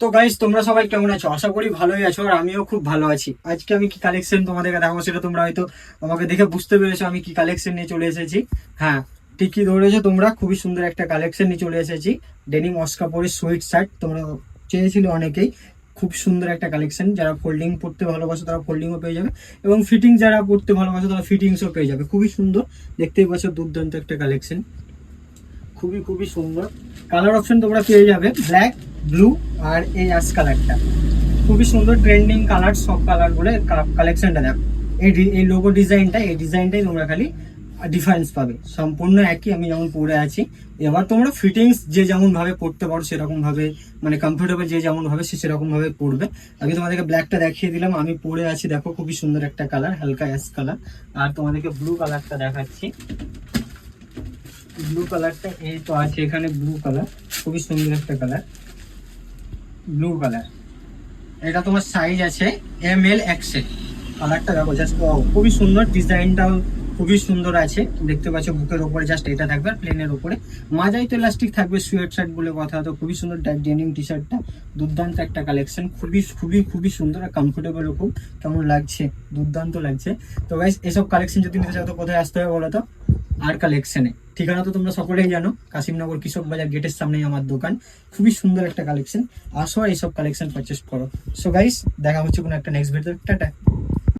তো গাইস, তোমরা সবাই কেমন আছো? আশা করি ভালোই আছো, আর আমিও খুব ভালো আছি। আজকে আমি কি কালেকশন তোমাদেরকে দেখাবো সেটা তোমরা হয়তো আমাকে দেখে বুঝতে পেরেছো আমি কি কালেকশন নিয়ে চলে এসেছি। হ্যাঁ, ঠিকই ধরেছো তোমরা, খুবই সুন্দর একটা কালেকশন নিয়ে চলে এসেছি। ডেনিম অস্কাপরের সুইট শার্ট তোমরা চেয়েছিলে অনেকেই। খুব সুন্দর একটা কালেকশন, যারা ফোল্ডিং পড়তে ভালোবাসো তারা ফোল্ডিংও পেয়ে যাবে, এবং ফিটিং যারা পড়তে ভালোবাসো তারা ফিটিংসও পেয়ে যাবে। খুবই সুন্দর, দেখতেই পাচ্ছ দুর্দান্ত একটা কালেকশন, খুবই খুবই সুন্দর। কালার অপশন তোমরা পেয়ে যাবে ব্ল্যাক, ব্লু আর এই অ্যাশ কালারটা। খুবই সুন্দর ট্রেন্ডিং কালার, সব কালার গুলো কালেকশনটা দেখো। এই লোগো ডিজাইনটা, এই ডিজাইনটাই তোমরা খালি ডিফারেন্স পাবে, সম্পূর্ণ একই আমি যেমন পরে আছি। এবার তোমরা ফিটিংস যে যেমন ভাবে পড়তে পারো সেরকম ভাবে, মানে কমফোর্টেবল যে যেমন ভাবে সে সেরকম ভাবে পড়বে। আমি তোমাদেরকে ব্ল্যাকটা দেখিয়ে দিলাম, আমি পরে আছি দেখো, খুবই সুন্দর একটা কালার, হালকা অ্যাশ কালার। আর তোমাদেরকে ব্লু কালারটা দেখাচ্ছি। ব্লু কালারটা এই তো আছে এখানে, ব্লু কালার, খুবই সুন্দর একটা কালার, ব্লু কালার। এটা তোমার সাইজ আছে ML XL। কালারটা দেখো জাস্ট, খুবই সুন্দর, ডিজাইনটাও খুবই সুন্দর আছে। দেখতে পাচ্ছ বুকের উপরে জাস্ট এটা থাকবে, আর প্লেনের উপরে মাঝাই তো ইলাস্টিক থাকবে। সোয়েট শার্ট বলে কথা, তো খুবই সুন্দর ডেনিম টি শার্টটা, দুর্দান্ত একটা কালেকশন, খুবই খুবই খুবই সুন্দর আর কমফোর্টেবল। খুব কেমন লাগছে, দুর্দান্ত লাগছে। তো গাইস, এসব কালেকশন যদি নিতে চাও তো কোথায় আসতে হবে বলো তো? আর কালেকশনে ঠিকানা তো তোমরা সকলেই জানো, কাশিমনগর কৃষক বাজার গেটের সামনেই আমার দোকান। খুবই সুন্দর একটা কালেকশন, আসো এইসব কালেকশন পারচেস করো। সো গাইস, দেখা হচ্ছে কোনো একটা নেক্সট ভিডিও। টাটা।